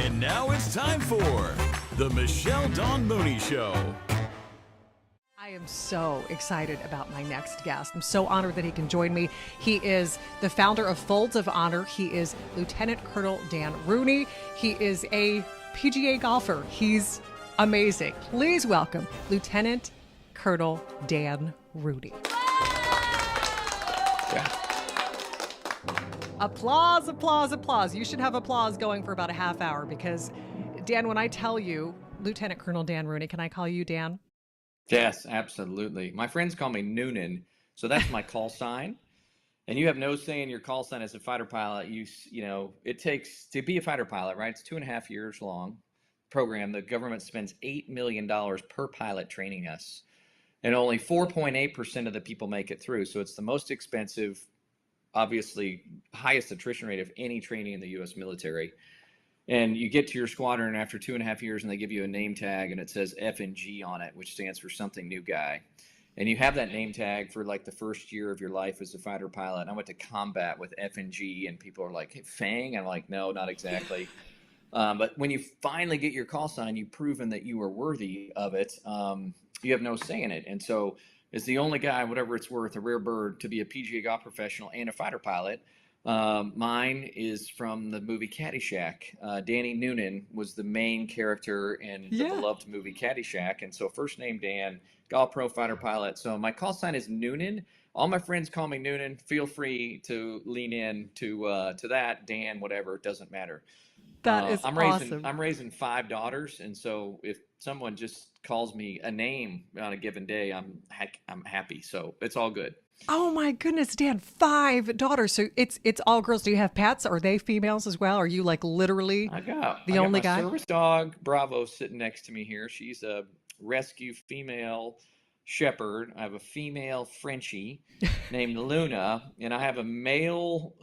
And now it's time for the Col Dan Rooney Show. I am so excited about my next guest. I'm so honored that he can join me. He is the founder of Folds of Honor. He is Lieutenant Colonel Dan Rooney. He is a PGA golfer. He's amazing. Please welcome Lieutenant Colonel Dan Rooney. Yeah. Applause, applause, applause. You should have applause going for about a half hour because, Dan, when I tell you, Lieutenant Colonel Dan Rooney, can I call you Dan? Yes, absolutely. My friends call me Noonan, so that's my call sign. And you have no say in your call sign as a fighter pilot. You know, it takes to be a fighter pilot, right? It's 2.5 years long program. The government spends $8 million per pilot training us, and only 4.8% of the people make it through. So it's the most expensive, obviously highest attrition rate of any training in the U.S. military. And you get to your squadron after 2.5 years and they give you a name tag and it says F&G on it, which stands for something new guy. And you have that name tag for like the first year of your life as a fighter pilot. And I went to combat with F&G and people are like, hey, Fang? I'm like, no, not exactly. But when you finally get your call sign, you've proven that you are worthy of it. You have no say in it. And so as the only guy, whatever it's worth, a rare bird, to be a PGA golf professional and a fighter pilot. Mine is from the movie Caddyshack. Danny Noonan was the main character in the beloved movie Caddyshack. And so first name Dan, golf pro, fighter pilot. So my call sign is Noonan. All my friends call me Noonan. Feel free to lean in to that. Dan, whatever, it doesn't matter. That is awesome. I'm raising 5 daughters, and so if someone just calls me a name on a given day, I'm happy. So it's all good. Oh my goodness, Dan, 5 daughters. So it's all girls. Do you have pets? Are they females as well? Are you like literally the only guy? I got my service dog, Bravo, sitting next to me here. She's a rescue female shepherd. I have a female Frenchie named Luna, and I have a male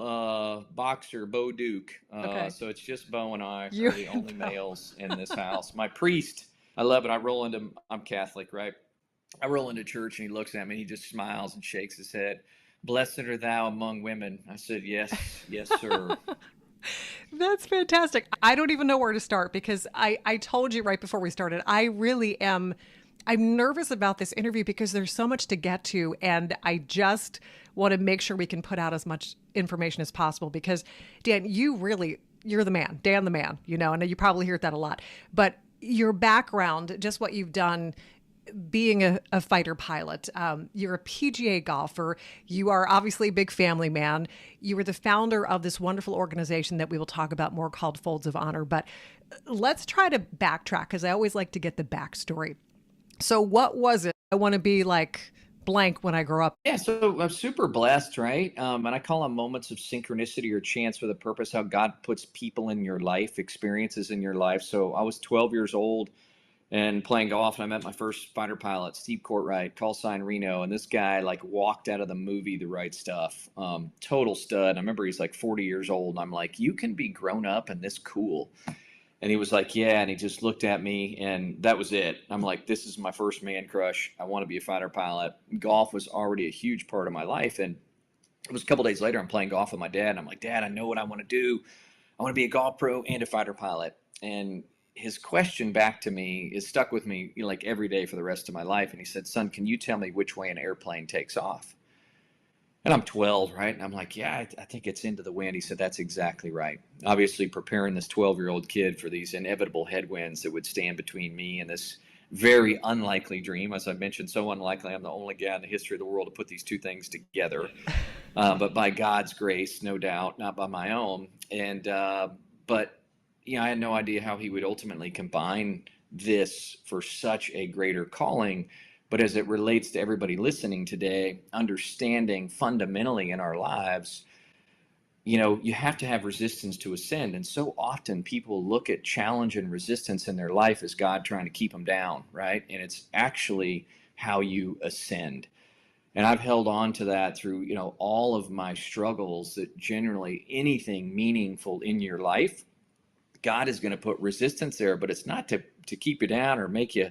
boxer, Bo Duke. Okay. So it's just Bo and I are the only males in this house. My priest, I love it. I'm Catholic, right? I roll into church and he looks at me and he just smiles and shakes his head. Blessed are thou among women. I said, yes, yes, sir. That's fantastic. I don't even know where to start because I told you right before we started, I'm nervous about this interview because there's so much to get to, and I just want to make sure we can put out as much information as possible because, Dan, you're the man, Dan the man, you know, and you probably hear that a lot, but your background, just what you've done being a fighter pilot, you're a PGA golfer, you are obviously a big family man, you were the founder of this wonderful organization that we will talk about more called Folds of Honor, but let's try to backtrack because I always like to get the backstory. So what was it? I want to be like blank when I grow up. Yeah, so I'm super blessed, right? And I call them moments of synchronicity or chance with a purpose, how God puts people in your life, experiences in your life. So I was 12 years old and playing golf, and I met my first fighter pilot, Steve Courtwright, call sign Reno, and this guy like walked out of the movie The Right Stuff. Total stud. I remember he's like 40 years old, and I'm like, you can be grown up and this cool. And he was like, yeah, and he just looked at me, and that was it. I'm like, this is my first man crush. I want to be a fighter pilot. Golf was already a huge part of my life, and it was a couple days later, I'm playing golf with my dad, and I'm like, Dad, I know what I want to do. I want to be a golf pro and a fighter pilot. And his question back to me is stuck with me, you know, like every day for the rest of my life. And he said, son, can you tell me which way an airplane takes off? And I'm 12, right? And I'm like, yeah, I think it's into the wind. He said, that's exactly right. Obviously preparing this 12-year-old kid for these inevitable headwinds that would stand between me and this very unlikely dream. As I mentioned, so unlikely. I'm the only guy in the history of the world to put these two things together. But by God's grace, no doubt, not by my own. And, but, you know, I had no idea how he would ultimately combine this for such a greater calling. But as it relates to everybody listening today, understanding fundamentally in our lives, you know, you have to have resistance to ascend. And so often people look at challenge and resistance in their life as God trying to keep them down, right? And it's actually how you ascend. And I've held on to that through, you know, all of my struggles, that generally anything meaningful in your life, God is going to put resistance there, but it's not to keep you down or make you,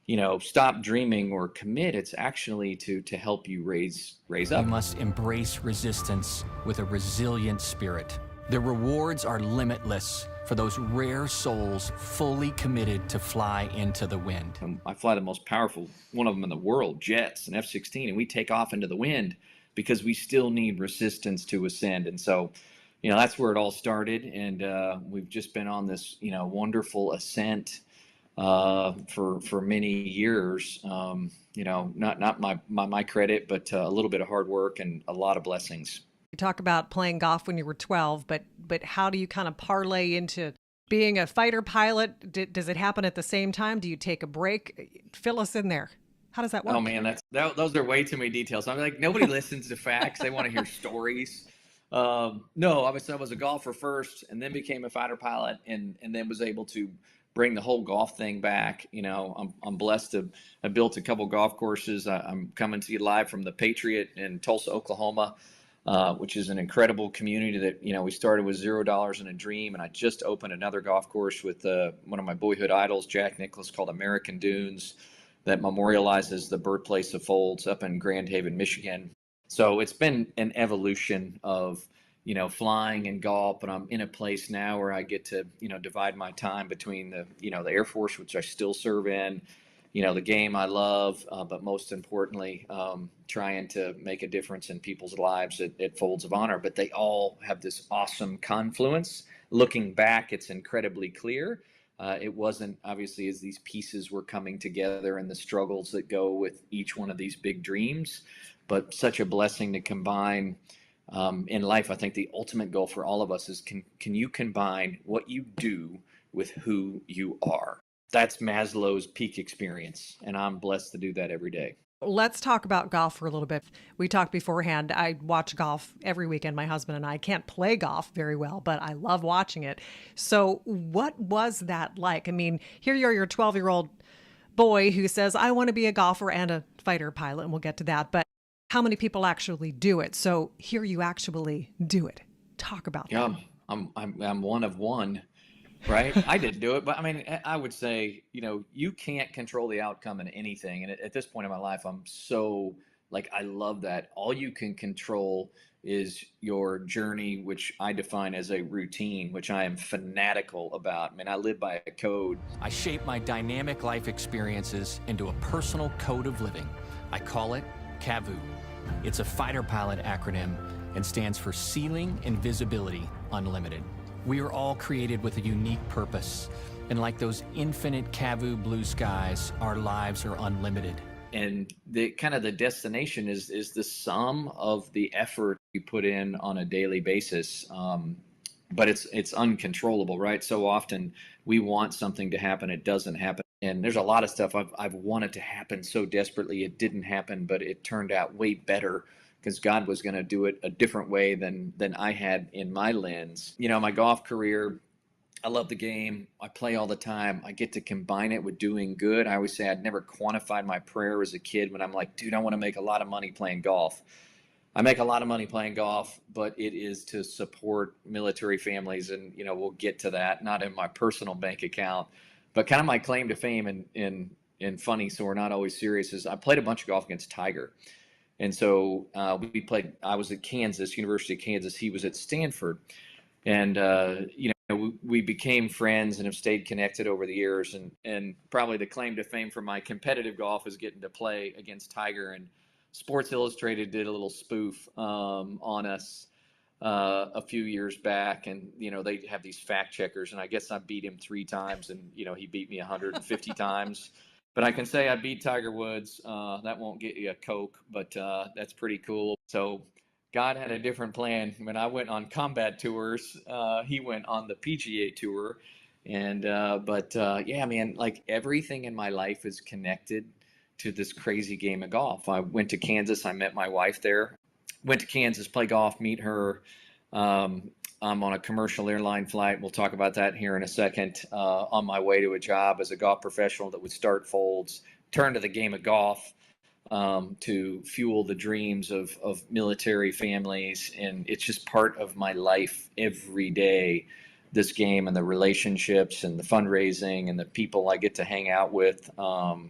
you know, stop dreaming or commit. It's actually to help you raise up. You must embrace resistance with a resilient spirit. The rewards are limitless for those rare souls fully committed to fly into the wind. I fly the most powerful, one of them in the world, jets, an F-16, and we take off into the wind because we still need resistance to ascend. And so, that's where it all started. And we've just been on this, wonderful ascent for many years. Not my credit, but a little bit of hard work and a lot of blessings. You talk about playing golf when you were 12, but how do you kind of parlay into being a fighter pilot? Does it happen at the same time? Do you take a break? Fill us in there. How does that work? Oh man, those are way too many details. I'm like, nobody listens to facts. They want to hear stories. No, I was a golfer first, and then became a fighter pilot, and then was able to bring the whole golf thing back. I'm blessed to have built a couple golf courses. I'm coming to you live from the Patriot in Tulsa, Oklahoma. Which is an incredible community that, we started with $0 and a dream. And I just opened another golf course with one of my boyhood idols, Jack Nicklaus, called American Dunes, that memorializes the birthplace of Folds up in Grand Haven, Michigan. So it's been an evolution of, flying and golf, but I'm in a place now where I get to, divide my time between the Air Force, which I still serve in, the game I love, but most importantly, trying to make a difference in people's lives at Folds of Honor. But they all have this awesome confluence. Looking back, it's incredibly clear. It wasn't obviously as these pieces were coming together and the struggles that go with each one of these big dreams, but such a blessing to combine in life. I think the ultimate goal for all of us is can you combine what you do with who you are? That's Maslow's peak experience, and I'm blessed to do that every day. Let's talk about golf for a little bit. We talked beforehand. I watch golf every weekend, my husband and I. Can't play golf very well, but I love watching it. So what was that like? I mean, here you're your 12-year-old boy who says, I want to be a golfer and a fighter pilot, and we'll get to that. But how many people actually do it? So here you actually do it. Talk about that. Yeah, I'm one of one. Right? I didn't do it, but I mean, I would say, you can't control the outcome in anything. And at this point in my life, I'm so I love that. All you can control is your journey, which I define as a routine, which I am fanatical about. I mean, I live by a code. I shape my dynamic life experiences into a personal code of living. I call it CAVU. It's a fighter pilot acronym and stands for Ceiling and Visibility Unlimited. We are all created with a unique purpose, and like those infinite CAVU blue skies, our lives are unlimited. And the kind of the destination is the sum of the effort you put in on a daily basis. But it's uncontrollable, right? So often we want something to happen, it doesn't happen. And there's a lot of stuff I've wanted to happen so desperately, it didn't happen, but it turned out way better, because God was going to do it a different way than I had in my lens. My golf career, I love the game. I play all the time. I get to combine it with doing good. I always say I'd never quantified my prayer as a kid when I'm like, dude, I want to make a lot of money playing golf. I make a lot of money playing golf, but it is to support military families. And, we'll get to that, not in my personal bank account, but kind of my claim to fame and funny, so we're not always serious, is I played a bunch of golf against Tiger. And so I was at Kansas, University of Kansas. He was at Stanford. And, we became friends and have stayed connected over the years. And probably the claim to fame for my competitive golf is getting to play against Tiger. And Sports Illustrated did a little spoof on us a few years back. And, they have these fact checkers. And I guess I beat him 3 times. And, he beat me 150 times. But I can say I beat Tiger Woods. That won't get you a Coke, but that's pretty cool. So God had a different plan. When I went on combat tours, he went on the PGA tour. And yeah, man, everything in my life is connected to this crazy game of golf. I went to Kansas. I met my wife there. Went to Kansas, play golf, meet her. I'm on a commercial airline flight. We'll talk about that here in a second. On my way to a job as a golf professional that would start Folds, turn to the game of golf to fuel the dreams of military families. And it's just part of my life every day, this game, and the relationships and the fundraising and the people I get to hang out with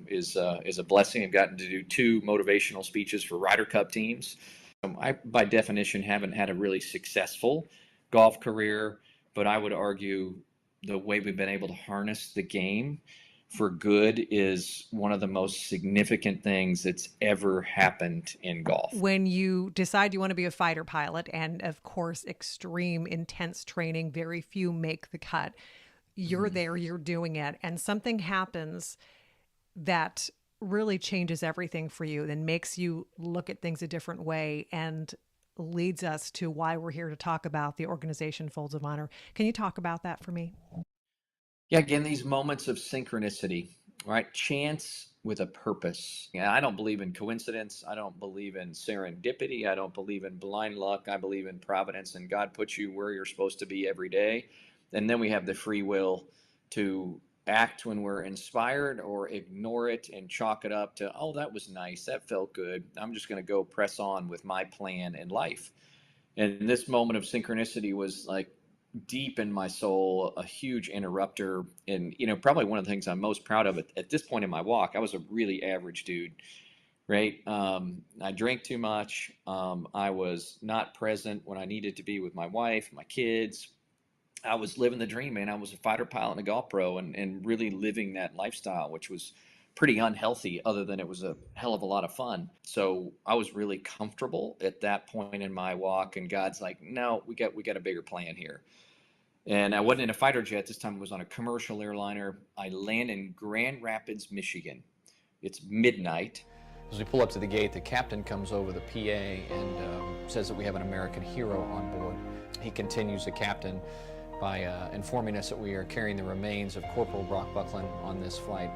is a blessing. I've gotten to do 2 motivational speeches for Ryder Cup teams. I, by definition, haven't had a really successful golf career, but I would argue the way we've been able to harness the game for good is one of the most significant things that's ever happened in golf. When you decide you want to be a fighter pilot, and of course, extreme, intense training, very few make the cut, you're there, you're doing it, and something happens that really changes everything for you, then makes you look at things a different way, and leads us to why we're here to talk about the organization Folds of Honor. Can you talk about that for me? Yeah, again, these moments of synchronicity, right? Chance with a purpose. Yeah, I don't believe in coincidence. I don't believe in serendipity. I don't believe in blind luck. I believe in providence, and God puts you where you're supposed to be every day. And then we have the free will to act when we're inspired, or ignore it and chalk it up to, oh, that was nice. That felt good. I'm just going to go press on with my plan in life. And this moment of synchronicity was like deep in my soul, a huge interrupter. And, probably one of the things I'm most proud of at this point in my walk. I was a really average dude, right? I drank too much. I was not present when I needed to be with my wife, my kids. I was living the dream, man. I was a fighter pilot and a golf pro, and really living that lifestyle, which was pretty unhealthy, other than it was a hell of a lot of fun. So I was really comfortable at that point in my walk, and God's like, no, we got a bigger plan here. And I wasn't in a fighter jet this time. I was on a commercial airliner. I land in Grand Rapids, Michigan. It's midnight. As we pull up to the gate, the captain comes over the PA and says that we have an American hero on board. He continues, the captain, by informing us that we are carrying the remains of Corporal Brock Buckland on this flight.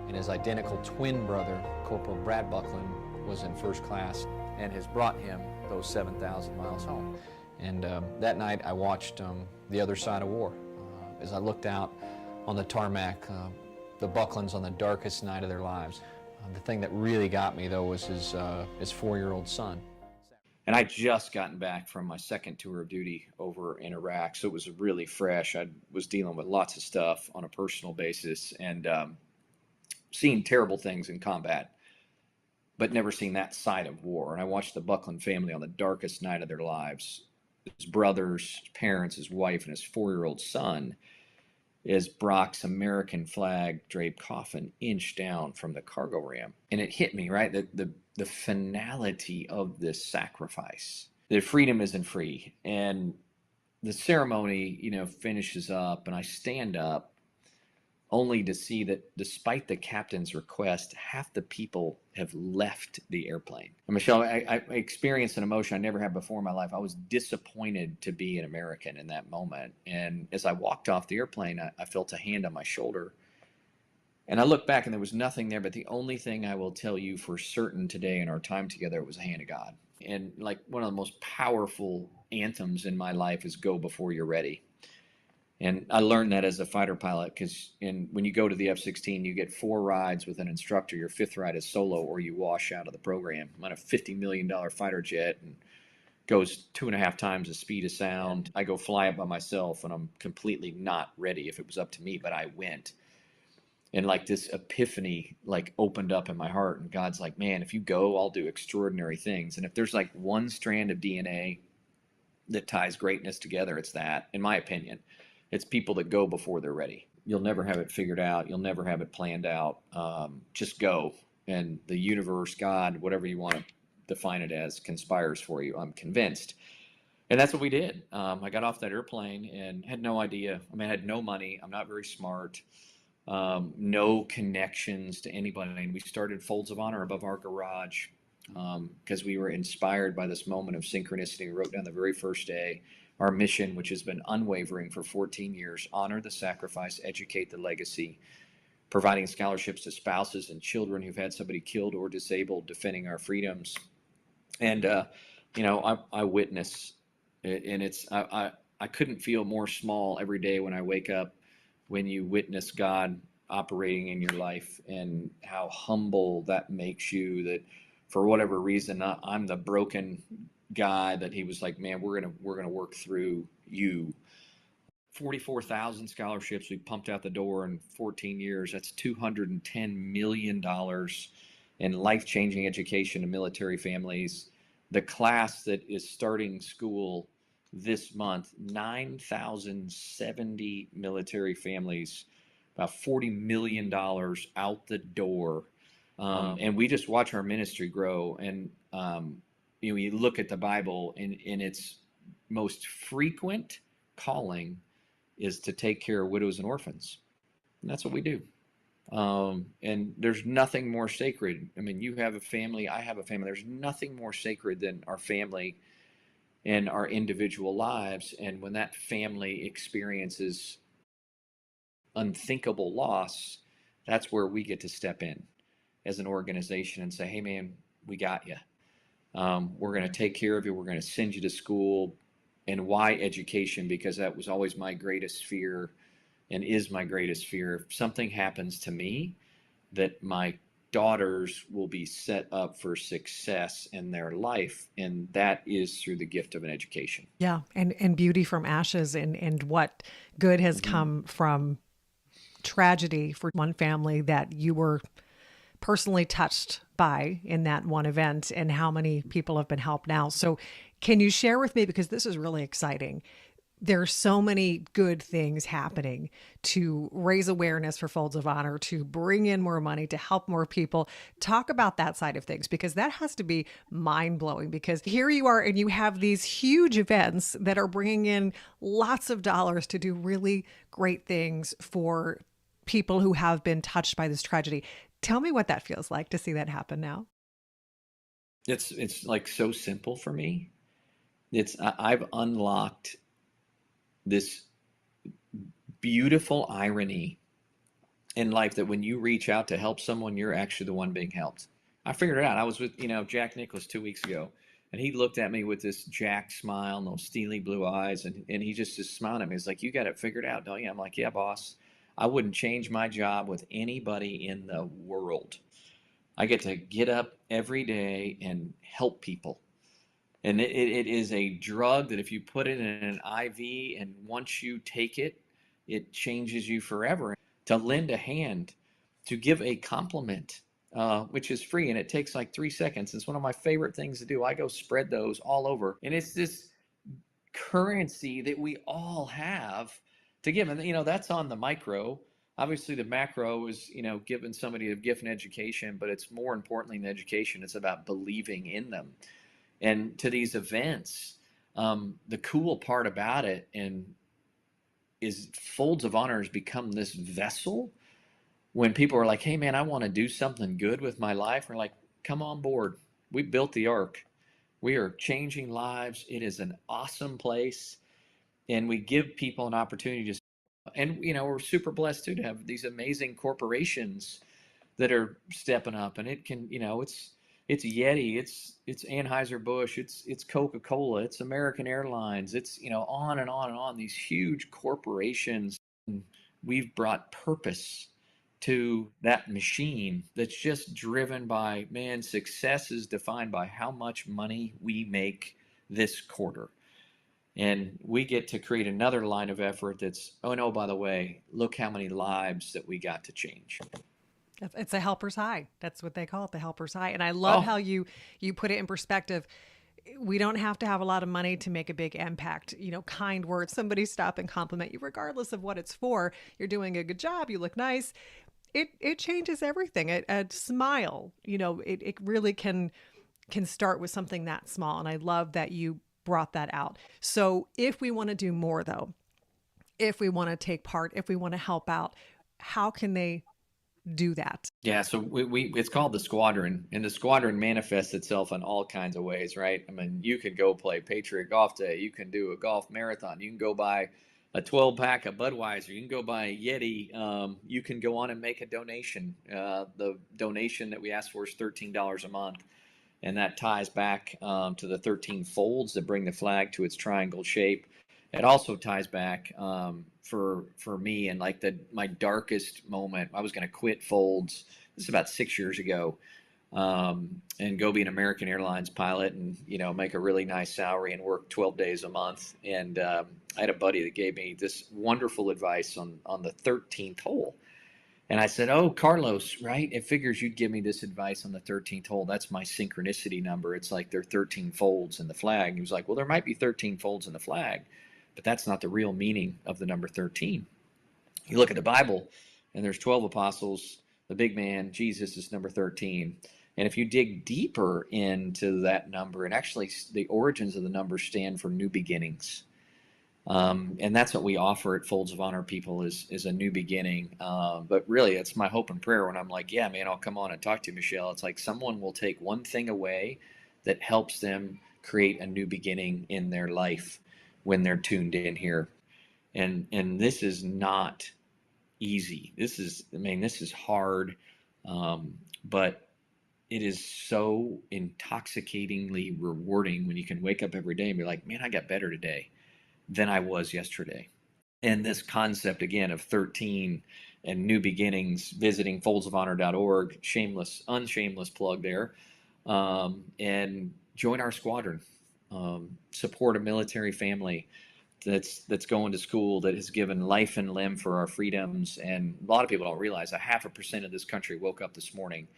And his identical twin brother, Corporal Brad Buckland, was in first class and has brought him those 7,000 miles home. And that night I watched The Other Side of War. As I looked out on the tarmac, the Bucklands on the darkest night of their lives. The thing that really got me, though, was his 4-year-old son. And I just gotten back from my second tour of duty over in Iraq, so it was really fresh. I was dealing with lots of stuff on a personal basis, and seeing terrible things in combat, but never seen that side of war. And I watched the Buckland family on the darkest night of their lives. His brothers, his parents, his wife, and his 4-year-old son, as Brock's American flag draped coffin inched down from the cargo ramp. And it hit me, right? The finality of this sacrifice. The freedom isn't free. And the ceremony, finishes up, and I stand up only to see that despite the captain's request, half the people have left the airplane. And Michelle, I experienced an emotion I never had before in my life. I was disappointed to be an American in that moment. And as I walked off the airplane, I felt a hand on my shoulder. And I looked back, and there was nothing there, but the only thing I will tell you for certain today in our time together was the hand of God. And like one of the most powerful anthems in my life is "Go Before You're Ready." And I learned that as a fighter pilot, because when you go to the F-16, you get 4 rides with an instructor. Your 5th ride is solo, or you wash out of the program. I'm on a $50 million fighter jet, and goes 2.5 times the speed of sound. I go fly it by myself, and I'm completely not ready if it was up to me, but I went. And like this epiphany opened up in my heart, and God's like, man, if you go, I'll do extraordinary things. And if there's like one strand of DNA that ties greatness together, it's that, in my opinion. It's people that go before they're ready. You'll never have it figured out. You'll never have it planned out. Just go. And the universe, God, whatever you want to define it as, conspires for you. I'm convinced. And that's what we did. I got off that airplane and had no idea. I had no money. I'm not very smart. No connections to anybody. And we started Folds of Honor above our garage because we were inspired by this moment of synchronicity. We wrote down the very first day our mission, which has been unwavering for 14 years: honor the sacrifice, educate the legacy, providing scholarships to spouses and children who've had somebody killed or disabled, defending our freedoms. And, I witness it, and I couldn't feel more small every day when I wake up, when you witness God operating in your life, and how humble that makes you, that for whatever reason, I'm the broken guy that he was like, man, we're gonna work through you. 44,000 scholarships we pumped out the door in 14 years. That's $210 million in life-changing education to military families. The class that is starting school this month, 9,070 military families, about $40 million out the door. And we just watch our ministry grow. And, you look at the Bible, and in its most frequent calling is to take care of widows and orphans. And that's what we do. And there's nothing more sacred. I mean, you have a family, I have a family. There's nothing more sacred than our family and our individual lives. And when that family experiences unthinkable loss, that's where we get to step in as an organization and say, hey, man, we got you. We're going to take care of you. We're going to send you to school. And why education? Because that was always my greatest fear and is my greatest fear. If something happens to me, that my daughters will be set up for success in their life. And that is through the gift of an education. Yeah. And beauty from ashes, and what good has come from tragedy for one family that you were personally touched by in that one event, and how many people have been helped now. So can you share with me, because this is really exciting, there are so many good things happening to raise awareness for Folds of Honor, to bring in more money, to help more people. Talk about that side of things, because that has to be mind blowing, because here you are and you have these huge events that are bringing in lots of dollars to do really great things for people who have been touched by this tragedy. Tell me what that feels like to see that happen now. It's like so simple for me. I've unlocked this beautiful irony in life that when you reach out to help someone, you're actually the one being helped. I figured it out. I was with, Jack Nicklaus 2 weeks ago, and he looked at me with this Jack smile and those steely blue eyes, and he just smiled at me. He's like, you got it figured out, don't you? I'm like, yeah, boss. I wouldn't change my job with anybody in the world. I get to get up every day and help people. And it is a drug that if you put it in an IV and once you take it, it changes you forever. To lend a hand, to give a compliment, which is free, and it takes like 3 seconds. It's one of my favorite things to do. I go spread those all over. And it's this currency that we all have to give. And, that's on the micro. Obviously, the macro is, giving somebody a gift and education, but it's more importantly than education. It's about believing in them. And to these events, the cool part about it is Folds of Honor has become this vessel. When people are like, hey, man, I want to do something good with my life, we're like, come on board. We built the ark. We are changing lives. It is an awesome place. And we give people an opportunity to, and, we're super blessed too to have these amazing corporations that are stepping up. And it can, it's Yeti, it's Anheuser-Busch, it's Coca-Cola, it's American Airlines, it's, on and on and on, these huge corporations. We've brought purpose to that machine that's just driven by, man, success is defined by how much money we make this quarter. And we get to create another line of effort that's, oh no, by the way, look how many lives that we got to change. It's a helper's high. That's what they call it, the helper's high. And I love how you put it in perspective. We don't have to have a lot of money to make a big impact. Kind words, somebody stop and compliment you, regardless of what it's for. You're doing a good job. You look nice. It changes everything. A smile, it really can start with something that small. And I love that you brought that out. So if we want to do more, though, if we want to take part, if we want to help out, how can they do that? Yeah, so we it's called the Squadron, and the Squadron manifests itself in all kinds of ways, right? I mean, you could go play Patriot Golf Day, you can do a golf marathon, you can go buy a 12-pack of Budweiser, you can go buy a Yeti, you can go on and make a donation. The donation that we ask for is $13 a month, and that ties back to the 13 folds that bring the flag to its triangle shape. It also ties back for me and like my darkest moment. I was going to quit Folds. This is about 6 years ago, and go be an American Airlines pilot and make a really nice salary and work 12 days a month. And I had a buddy that gave me this wonderful advice on the 13th hole. And I said, "Oh, Carlos, right? It figures you'd give me this advice on the 13th hole. That's my synchronicity number. It's like there are 13 folds in the flag." He was like, "Well, there might be 13 folds in the flag, but that's not the real meaning of the number 13. You look at the Bible, and there's 12 apostles. The big man, Jesus, is number 13. And if you dig deeper into that number, and actually the origins of the number stand for new beginnings. And that's what we offer at Folds of Honor people is a new beginning. But really, it's my hope and prayer when I'm like, yeah, man, I'll come on and talk to you, Michelle. It's like someone will take one thing away that helps them create a new beginning in their life when they're tuned in here. And this is not easy. This is hard, but it is so intoxicatingly rewarding when you can wake up every day and be like, man, I got better today than I was yesterday. And this concept again of 13 and new beginnings, visiting foldsofhonor.org, unshameless plug there, and join our squadron. Support a military family that's going to school, that has given life and limb for our freedoms. And a lot of people don't realize 0.5% of this country woke up this morning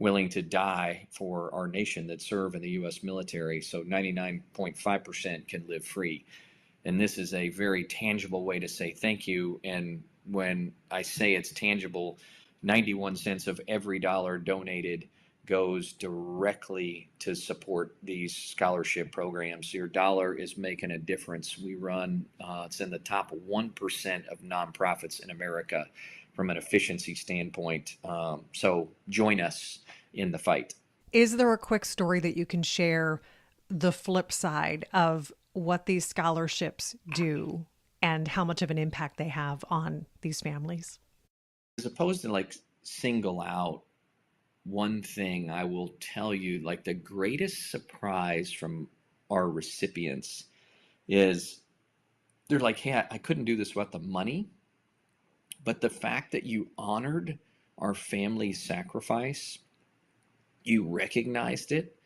willing to die for our nation that serve in the U.S. military. So 99.5% can live free. And this is a very tangible way to say thank you. And when I say it's tangible, 91 cents of every dollar donated goes directly to support these scholarship programs. Your dollar is making a difference. We run, it's in the top 1% of nonprofits in America from an efficiency standpoint. So join us in the fight. Is there a quick story that you can share, the flip side of what these scholarships do and how much of an impact they have on these families? As opposed to like single out one thing, I will tell you, like, the greatest surprise from our recipients is they're like, hey, I couldn't do this without the money, but the fact that you honored our family's sacrifice, you recognized it,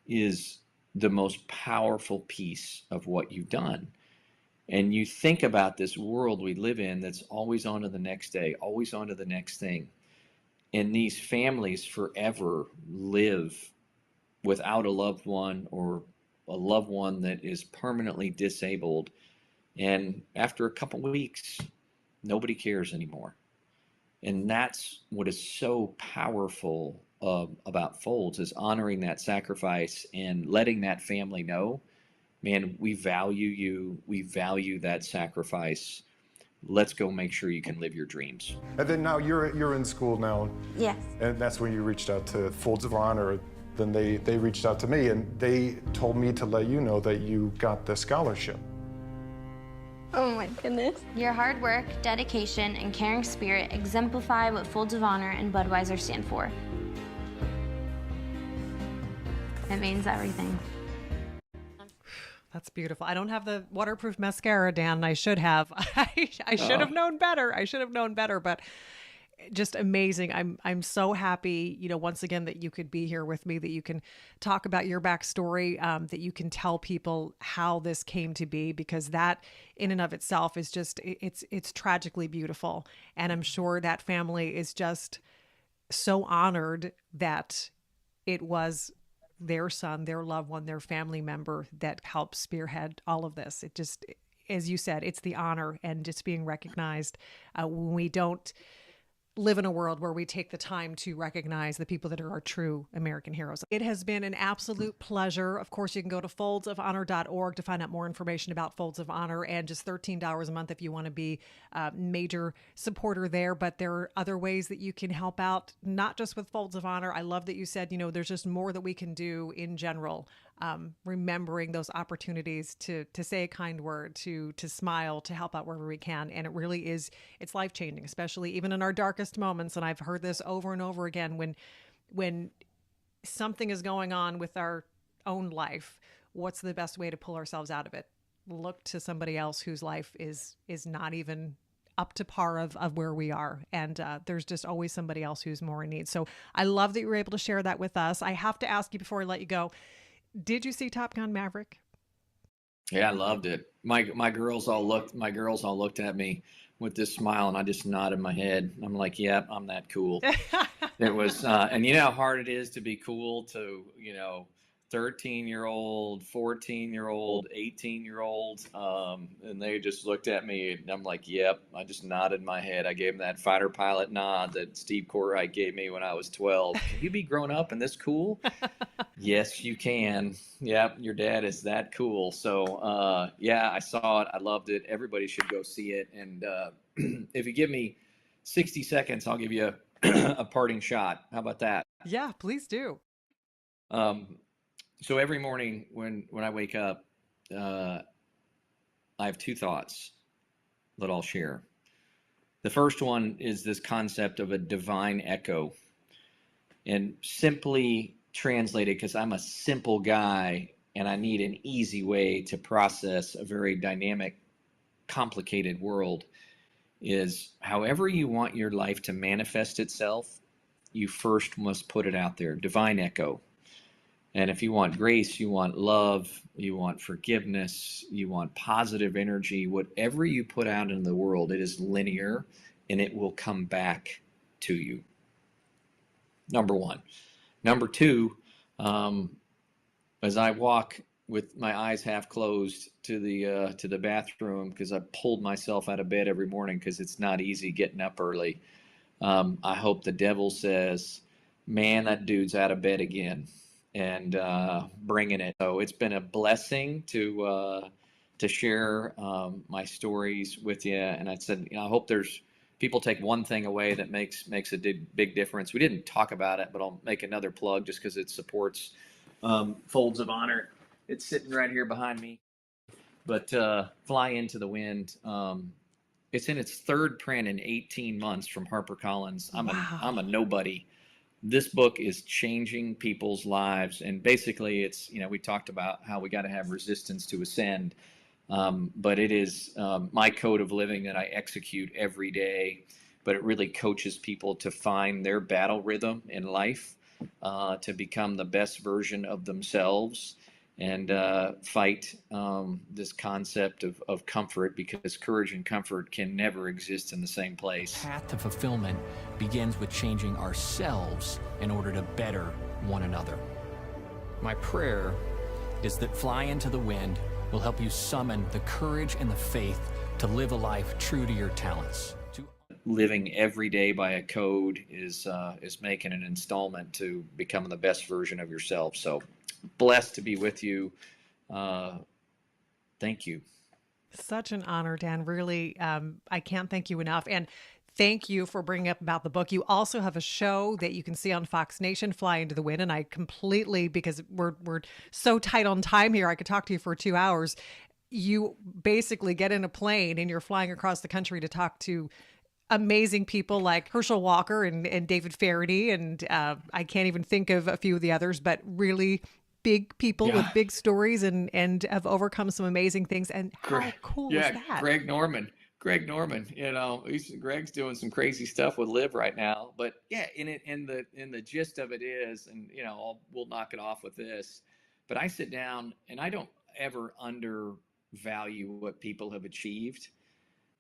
is the most powerful piece of what you've done. And you think about this world we live in that's always on to the next day, always on to the next thing. And these families forever live without a loved one, or a loved one that is permanently disabled. And after a couple of weeks, nobody cares anymore. And that's what is so powerful about Folds, is honoring that sacrifice and letting that family know, man, we value you. We value that sacrifice. Let's go make sure you can live your dreams. And then now you're in school now. Yes. And that's when you reached out to Folds of Honor. Then they reached out to me, and they told me to let you know that you got the scholarship. Oh my goodness. Your hard work, dedication, and caring spirit exemplify what Folds of Honor and Budweiser stand for. It means everything. That's beautiful. I don't have the waterproof mascara, Dan. I should have. I should have known better. I should have known better, but just amazing. I'm so happy, once again, that you could be here with me, that you can talk about your backstory, that you can tell people how this came to be, because that in and of itself is just, it's tragically beautiful. And I'm sure that family is just so honored that it was their son, their loved one, their family member that helped spearhead all of this. It just, as you said, it's the honor and just being recognized when we don't live in a world where we take the time to recognize the people that are our true American heroes. It has been an absolute pleasure. Of course, you can go to foldsofhonor.org to find out more information about Folds of Honor, and just $13 a month if you want to be a major supporter there. But there are other ways that you can help out, not just with Folds of Honor. I love that you said, there's just more that we can do in general. Remembering those opportunities to say a kind word, to smile, to help out wherever we can. And it really is, it's life-changing, especially even in our darkest moments. And I've heard this over and over again, when something is going on with our own life, what's the best way to pull ourselves out of it? Look to somebody else whose life is not even up to par of where we are. And there's just always somebody else who's more in need. So I love that you were able to share that with us. I have to ask you before I let you go, did you see Top Gun Maverick? Yeah, I loved it. My girls all looked at me with this smile, and I just nodded my head. I'm like, yep, I'm that cool. It was, and you know how hard it is to be cool to, 13-year-old, 14-year-old, 18-year-old. And they just looked at me, and I'm like, yep. I just nodded my head. I gave them that fighter pilot nod that Steve Corright gave me when I was 12. Can you be grown up and this cool? Yes, you can. Yep, your dad is that cool. So, yeah, I saw it. I loved it. Everybody should go see it. And if you give me 60 seconds, I'll give you a parting shot. How about that? Yeah, please do. So every morning when I wake up, I have two thoughts that I'll share. The first one is this concept of a divine echo. And simply translated, because I'm a simple guy and I need an easy way to process a very dynamic, complicated world, is however you want your life to manifest itself, you first must put it out there. Divine echo. And if you want grace, you want love, you want forgiveness, you want positive energy, whatever you put out in the world, it is linear and it will come back to you. Number one. Number two, as I walk with my eyes half closed to the bathroom, because I pulled myself out of bed every morning because it's not easy getting up early, I hope the devil says, man, that dude's out of bed again. And bringing it. So it's been a blessing to share my stories with you. And I said, I hope there's people take one thing away that makes a big difference. We didn't talk about it, but I'll make another plug just because it supports Folds of Honor. It's sitting right here behind me. But Fly Into the Wind. It's in its third print in 18 months from HarperCollins. I'm a nobody. This book is changing people's lives. And basically it's, we talked about how we got to have resistance to ascend. But it is my code of living that I execute every day. But it really coaches people to find their battle rhythm in life, to become the best version of themselves, and fight this concept of comfort, because courage and comfort can never exist in the same place. Path to fulfillment begins with changing ourselves in order to better one another. My prayer is that Fly Into the Wind will help you summon the courage and the faith to live a life true to your talents. Living every day by a code is making an installment to becoming the best version of yourself. So blessed to be with you. Thank you. Such an honor, Dan. Really, I can't thank you enough. And thank you for bringing up about the book. You also have a show that you can see on Fox Nation, Fly Into the Wind. And I completely, because we're so tight on time here, I could talk to you for 2 hours. You basically get in a plane and you're flying across the country to talk to amazing people like Herschel Walker and David Faraday. And I can't even think of a few of the others, but really big people with big stories and have overcome some amazing things. And how cool is that? Greg Norman, Greg's doing some crazy stuff with Live right now. But yeah, in the gist of it is, and we'll knock it off with this. But I sit down and I don't ever undervalue what people have achieved.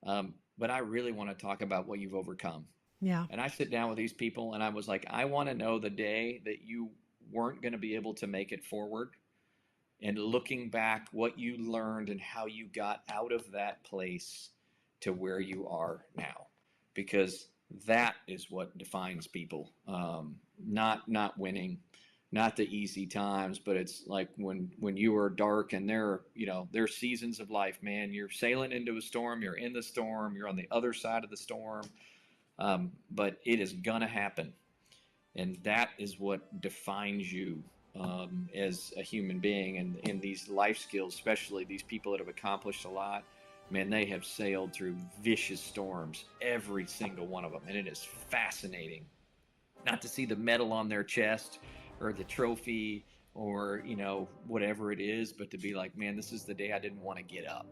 But I really want to talk about what you've overcome. Yeah. And I sit down with these people and I was like, I want to know the day that you weren't going to be able to make it forward, and looking back what you learned and how you got out of that place to where you are now, because that is what defines people. Not winning, not the easy times, but it's like when you are dark and there are seasons of life, man, you're sailing into a storm, you're in the storm, you're on the other side of the storm. But it is gonna happen. And that is what defines you as a human being. And in these life skills, especially these people that have accomplished a lot, man, they have sailed through vicious storms, every single one of them. And it is fascinating not to see the medal on their chest or the trophy or, whatever it is, but to be like, man, this is the day I didn't want to get up.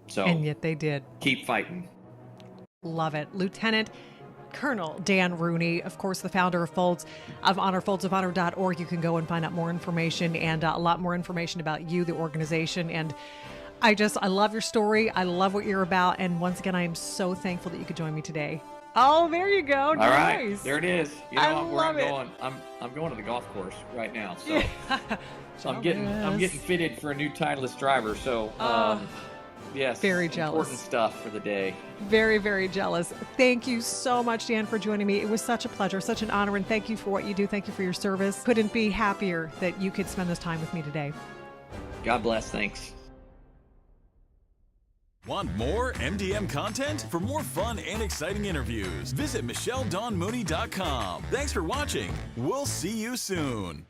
So, and yet they did. Keep fighting. Love it. Lieutenant Colonel Dan Rooney, of course, the founder of Folds of Honor, foldsofhonor.org. You can go and find out more information and a lot more information about you, the organization. And I love your story. I love what you're about. And once again, I am so thankful that you could join me today. Oh, there you go. All nice. right, there it is. You know I where I'm love it. going. I'm going to the golf course right now. So, so I'm Jealous. getting fitted for a new Titleist driver. So, yes, very jealous. Important stuff for the day. Very, very jealous. Thank you so much, Dan, for joining me. It was such a pleasure, such an honor, and thank you for what you do. Thank you for your service. Couldn't be happier that you could spend this time with me today. God bless. Thanks. Want more MDM content? For more fun and exciting interviews, visit MichelleDawnMooney.com. Thanks for watching. We'll see you soon.